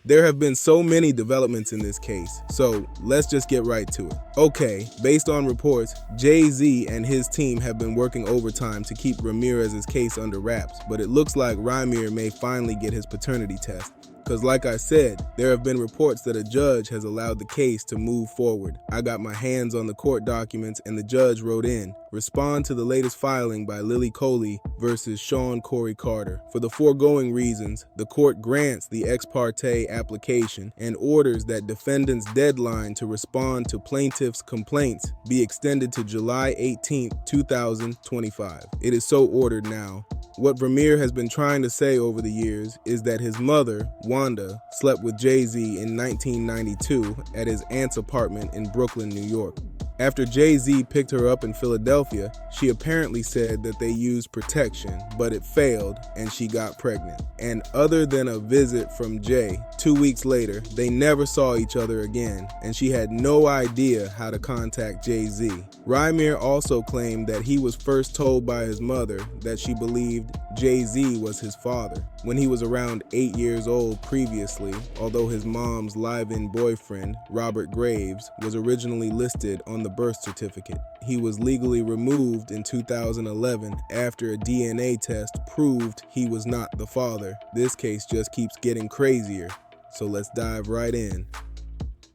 There have been so many developments in this case, so let's just get right to it. Okay, based on reports, Jay-Z and his team have been working overtime to keep Ramirez's case under wraps, but it looks like Rymir may finally get his paternity test. Because like I said, there have been reports that a judge has allowed the case to move forward. I got my hands on the court documents and the judge wrote in, respond to the latest filing by Lily Coley versus Sean Corey Carter. For the foregoing reasons, the court grants the ex parte application and orders that defendant's deadline to respond to plaintiff's complaints be extended to July 18, 2025. It is so ordered now. What Rymir has been trying to say over the years is that his mother, Wanda, slept with Jay-Z in 1992 at his aunt's apartment in Brooklyn, New York. After Jay-Z picked her up in Philadelphia, she apparently said that they used protection, but it failed and she got pregnant. And other than a visit from Jay, 2 weeks later, they never saw each other again, and she had no idea how to contact Jay-Z. Rymir also claimed that he was first told by his mother that she believed Jay-Z was his father when he was around 8 years old previously, although his mom's live-in boyfriend, Robert Graves, was originally listed on the birth certificate. He was legally removed in 2011 after a DNA test proved he was not the father. This case just keeps getting crazier, so let's dive right in.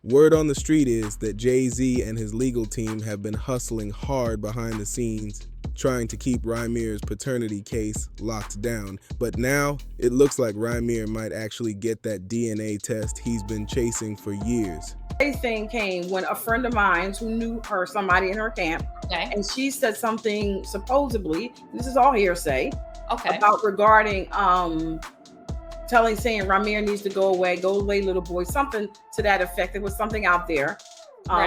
Word on the street is that Jay-Z and his legal team have been hustling hard behind the scenes, trying to keep Rymir's paternity case locked down. But now, it looks like Rymir might actually get that DNA test he's been chasing for years. Thing came when a friend of mine who knew her, somebody in her camp, and she said something supposedly, this is all hearsay, about regarding saying Rymir needs to go away little boy, something to that effect. There was something out there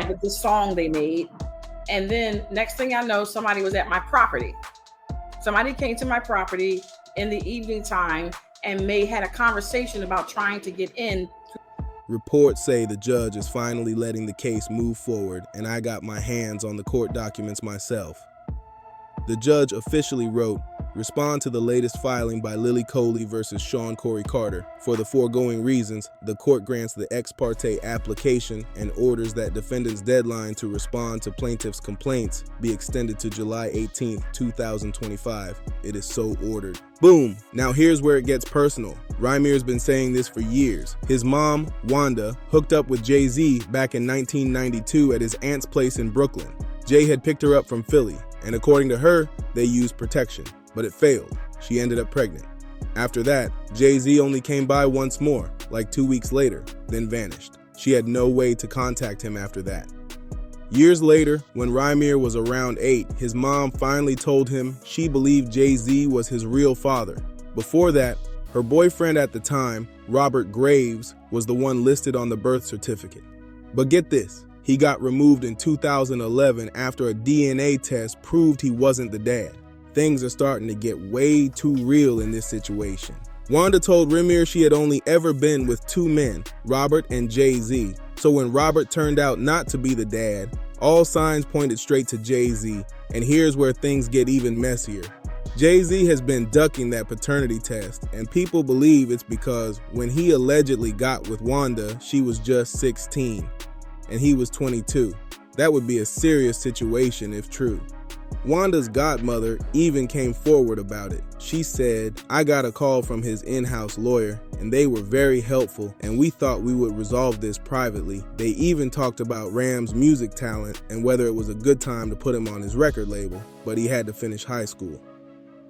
with the song they made. And then next thing I know, somebody was at my property. Somebody came to my property in the evening time and had a conversation about trying to get in. Reports say the judge is finally letting the case move forward, and I got my hands on the court documents myself. The judge officially wrote, respond to the latest filing by Lily Coley versus Sean Corey Carter. For the foregoing reasons, the court grants the ex parte application and orders that defendant's deadline to respond to plaintiff's complaints be extended to July 18, 2025. It is so ordered. Boom! Now here's where it gets personal. Rymir's been saying this for years. His mom, Wanda, hooked up with Jay-Z back in 1992 at his aunt's place in Brooklyn. Jay had picked her up from Philly, and according to her, they used protection. But it failed. She ended up pregnant. After that, Jay-Z only came by once more, like 2 weeks later, then vanished. She had no way to contact him after that. Years later, when Rymir was around 8, his mom finally told him she believed Jay-Z was his real father. Before that, her boyfriend at the time, Robert Graves, was the one listed on the birth certificate. But get this, he got removed in 2011 after a DNA test proved he wasn't the dad. Things are starting to get way too real in this situation. Wanda told Rymir she had only ever been with 2 men, Robert and Jay-Z. So when Robert turned out not to be the dad, all signs pointed straight to Jay-Z, and here's where things get even messier. Jay-Z has been ducking that paternity test, and people believe it's because when he allegedly got with Wanda, she was just 16, and he was 22. That would be a serious situation if true. Wanda's godmother even came forward about it. She said, I got a call from his in-house lawyer, and they were very helpful, and we thought we would resolve this privately. They even talked about Ram's music talent and whether it was a good time to put him on his record label, but he had to finish high school.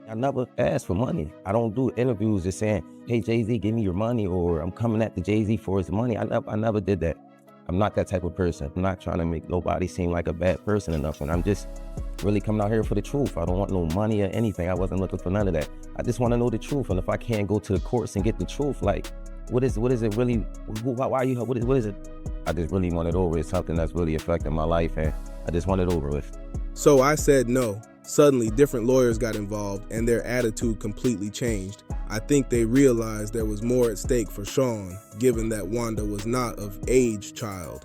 I never asked for money. I don't do interviews just saying, hey, Jay-Z, give me your money, or I'm coming at the Jay-Z for his money. I never did that. I'm not that type of person. I'm not trying to make nobody seem like a bad person or nothing. I'm just really coming out here for the truth. I don't want no money or anything. I wasn't looking for none of that. I just want to know the truth. And if I can't go to the courts and get the truth, like, what is it really? Why you? What is it? I just really want it over. It's something that's really affecting my life, and I just want it over with. So I said no. Suddenly, different lawyers got involved, and their attitude completely changed. I think they realized there was more at stake for Sean, given that Wanda was not of age child.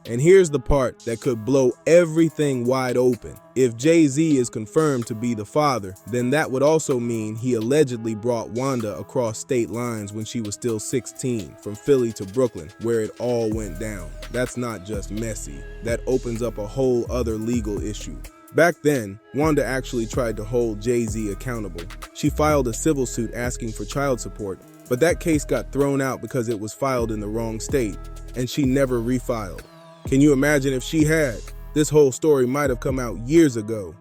And here's the part that could blow everything wide open. If Jay-Z is confirmed to be the father, then that would also mean he allegedly brought Wanda across state lines when she was still 16, from Philly to Brooklyn, where it all went down. That's not just messy. That opens up a whole other legal issue. Back then, Wanda actually tried to hold Jay-Z accountable. She filed a civil suit asking for child support, but that case got thrown out because it was filed in the wrong state, and she never refiled. Can you imagine if she had? This whole story might have come out years ago.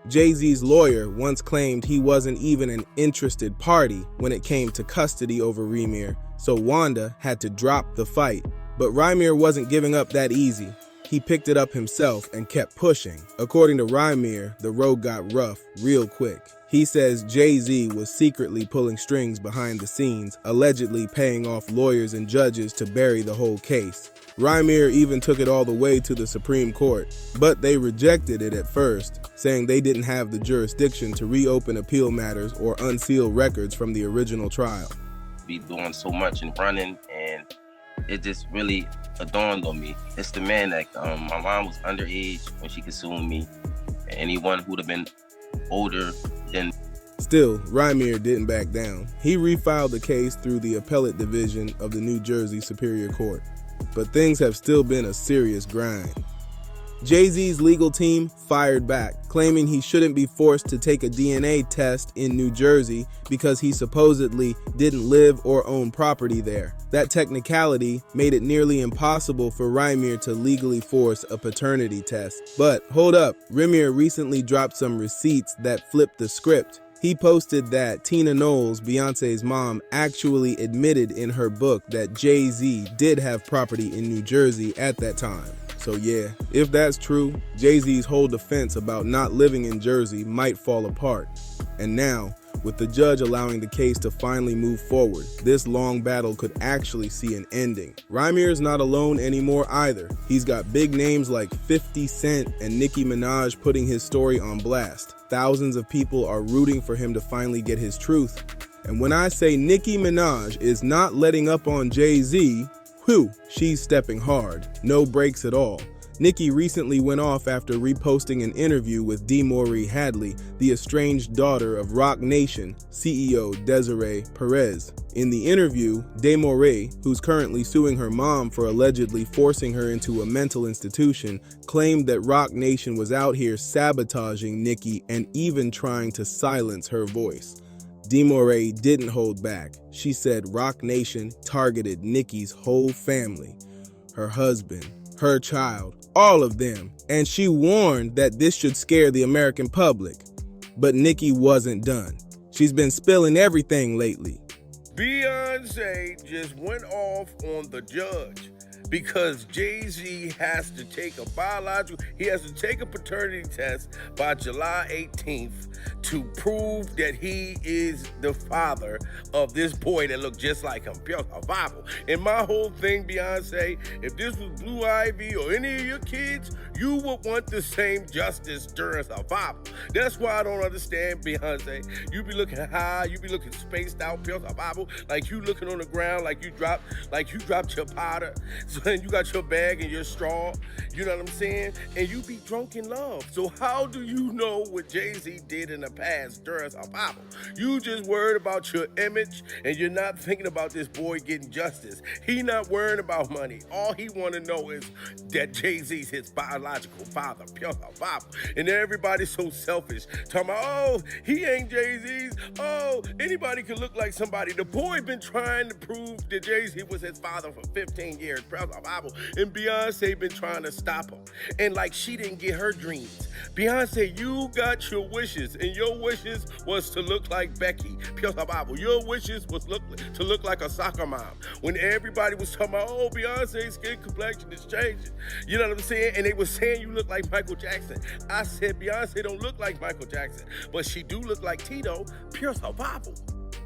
Jay-Z's lawyer once claimed he wasn't even an interested party when it came to custody over Rymir, so Wanda had to drop the fight. But Rymir wasn't giving up that easy. He picked it up himself and kept pushing. According to Rymir, the road got rough real quick. He says Jay-Z was secretly pulling strings behind the scenes, allegedly paying off lawyers and judges to bury the whole case. Rymir even took it all the way to the Supreme Court, but they rejected it at first, saying they didn't have the jurisdiction to reopen appeal matters or unseal records from the original trial. Be doing so much and running, and it just really dawned on me. It's the man that my mom was underage when she consumed me. Anyone who'd have been older than. Still, Rymir didn't back down. He refiled the case through the appellate division of the New Jersey Superior Court. But things have still been a serious grind. Jay-Z's legal team fired back, claiming he shouldn't be forced to take a DNA test in New Jersey because he supposedly didn't live or own property there. That technicality made it nearly impossible for Rymir to legally force a paternity test. But hold up, Rymir recently dropped some receipts that flipped the script. He posted that Tina Knowles, Beyoncé's mom, actually admitted in her book that Jay-Z did have property in New Jersey at that time. So yeah, if that's true, Jay-Z's whole defense about not living in Jersey might fall apart. And now, with the judge allowing the case to finally move forward, this long battle could actually see an ending. Rymir's not alone anymore either. He's got big names like 50 Cent and Nicki Minaj putting his story on blast. Thousands of people are rooting for him to finally get his truth. And when I say Nicki Minaj is not letting up on Jay-Z, whew, she's stepping hard. No breaks at all. Nicki recently went off after reposting an interview with DeMaurice Hadley, the estranged daughter of Roc Nation CEO Desiree Perez. In the interview, DeMaurice, who's currently suing her mom for allegedly forcing her into a mental institution, claimed that Roc Nation was out here sabotaging Nicki and even trying to silence her voice. DeMaurice didn't hold back. She said Roc Nation targeted Nicki's whole family, her husband, her child, all of them, and she warned that this should scare the American public. But Nicki wasn't done. She's been spilling everything lately. Beyoncé just went off on the judge because Jay-Z has to take a paternity test by July 18th to prove that he is the father of this boy that looked just like him. Pure survival. And my whole thing, Beyonce, if this was Blue Ivy or any of your kids, you would want the same justice during survival. That's why I don't understand, Beyonce. You be looking high, you be looking spaced out, pure survival, like you looking on the ground, like you dropped your powder. So then you got your bag and your straw, you know what I'm saying? And you be drunk in love. So how do you know what Jay-Z did in the past during survival? You just worried about your image and you're not thinking about this boy getting justice. He not worrying about money. All he want to know is that Jay-Z's his biological father, pure survival. And everybody's so selfish, talking about, oh, he ain't Jay-Z's. Oh, anybody can look like somebody. The boy been trying to prove that Jay-Z was his father for 15 years, pure survival. And Beyonce been trying to stop him. And like she didn't get her dreams. Beyonce, you got your wishes, and your wishes was to look like Becky, pure survival. Your wishes was to look like a soccer mom. When everybody was talking about, oh, Beyonce's skin complexion is changing. You know what I'm saying? And they were saying you look like Michael Jackson. I said Beyonce don't look like Michael Jackson, but she do look like Tito, pure survival.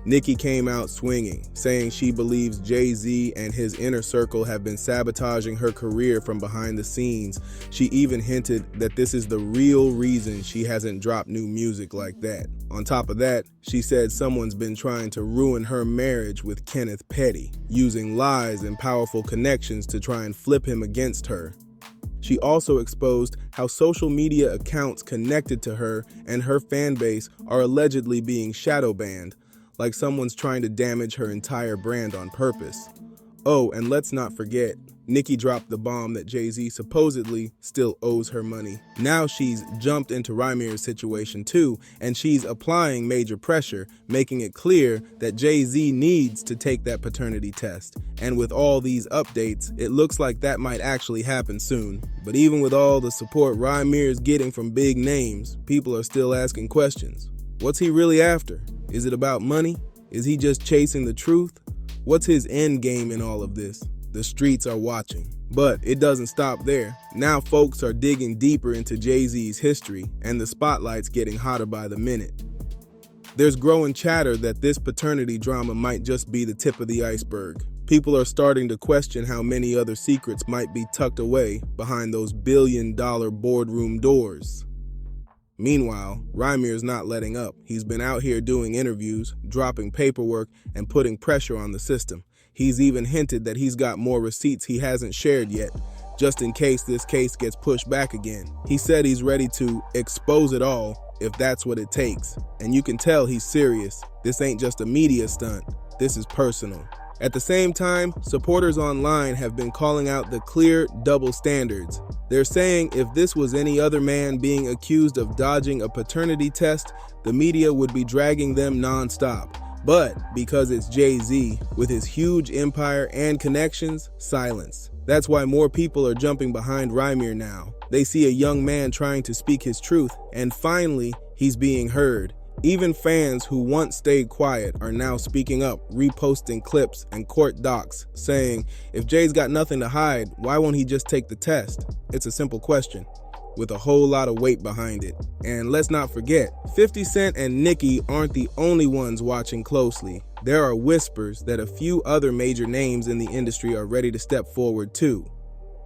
Nicki came out swinging, saying she believes Jay-Z and his inner circle have been sabotaging her career from behind the scenes. She even hinted that this is the real reason she hasn't dropped new music like that. On top of that, she said someone's been trying to ruin her marriage with Kenneth Petty, using lies and powerful connections to try and flip him against her. She also exposed how social media accounts connected to her and her fan base are allegedly being shadow banned, like someone's trying to damage her entire brand on purpose. Oh, and let's not forget, Nicki dropped the bomb that Jay-Z supposedly still owes her money. Now she's jumped into Rymir's situation too, and she's applying major pressure, making it clear that Jay-Z needs to take that paternity test. And with all these updates, it looks like that might actually happen soon. But even with all the support Rymir is getting from big names, people are still asking questions. What's he really after? Is it about money? Is he just chasing the truth? What's his end game in all of this? The streets are watching. But it doesn't stop there. Now folks are digging deeper into Jay-Z's history, and the spotlight's getting hotter by the minute. There's growing chatter that this paternity drama might just be the tip of the iceberg. People are starting to question how many other secrets might be tucked away behind those billion-dollar boardroom doors. Meanwhile, Rymir's not letting up. He's been out here doing interviews, dropping paperwork, and putting pressure on the system. He's even hinted that he's got more receipts he hasn't shared yet, just in case this case gets pushed back again. He said he's ready to expose it all if that's what it takes. And you can tell he's serious. This ain't just a media stunt. This is personal. At the same time, supporters online have been calling out the clear double standards. They're saying if this was any other man being accused of dodging a paternity test, the media would be dragging them nonstop. But because it's Jay-Z, with his huge empire and connections, silence. That's why more people are jumping behind Rymir now. They see a young man trying to speak his truth, and finally, he's being heard. Even fans who once stayed quiet are now speaking up, reposting clips and court docs, saying, if Jay's got nothing to hide, why won't he just take the test? It's a simple question, with a whole lot of weight behind it. And let's not forget, 50 Cent and Nicki aren't the only ones watching closely. There are whispers that a few other major names in the industry are ready to step forward too.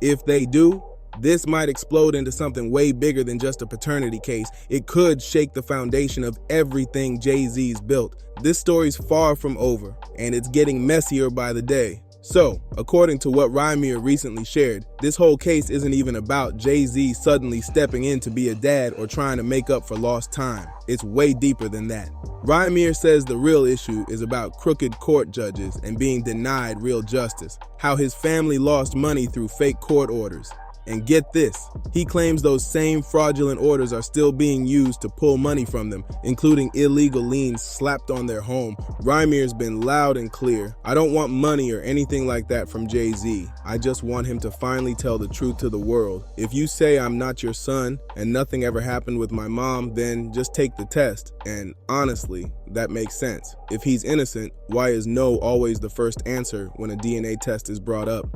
If they do, this might explode into something way bigger than just a paternity case. It could shake the foundation of everything Jay-Z's built. This story's far from over, and it's getting messier by the day. So, according to what Rymir recently shared, this whole case isn't even about Jay-Z suddenly stepping in to be a dad or trying to make up for lost time. It's way deeper than that. Rymir says the real issue is about crooked court judges and being denied real justice, how his family lost money through fake court orders. And get this, he claims those same fraudulent orders are still being used to pull money from them, including illegal liens slapped on their home. Rymir's been loud and clear. I don't want money or anything like that from Jay-Z. I just want him to finally tell the truth to the world. If you say I'm not your son and nothing ever happened with my mom, then just take the test. And honestly, that makes sense. If he's innocent, why is no always the first answer when a DNA test is brought up?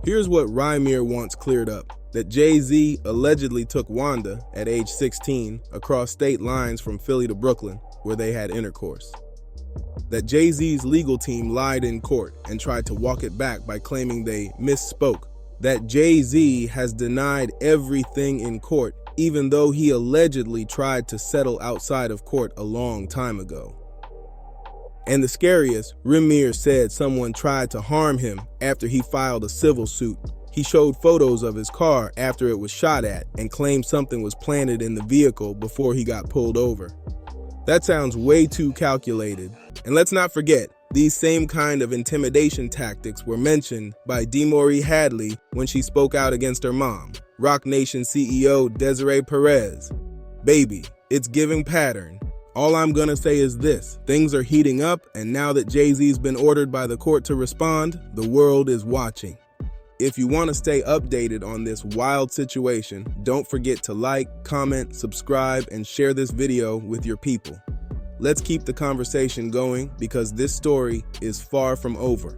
Here's what Rymir wants cleared up, that Jay-Z allegedly took Wanda at age 16 across state lines from Philly to Brooklyn, where they had intercourse. That Jay-Z's legal team lied in court and tried to walk it back by claiming they misspoke. That Jay-Z has denied everything in court, even though he allegedly tried to settle outside of court a long time ago. And the scariest, Rymir said someone tried to harm him after he filed a civil suit. He showed photos of his car after it was shot at and claimed something was planted in the vehicle before he got pulled over. That sounds way too calculated. And let's not forget, these same kind of intimidation tactics were mentioned by DeMaurice Hadley when she spoke out against her mom, Roc Nation CEO Desiree Perez. Baby, it's giving pattern. All I'm gonna say is this, things are heating up, and now that Jay-Z's been ordered by the court to respond, the world is watching. If you want to stay updated on this wild situation, don't forget to like, comment, subscribe, and share this video with your people. Let's keep the conversation going because this story is far from over.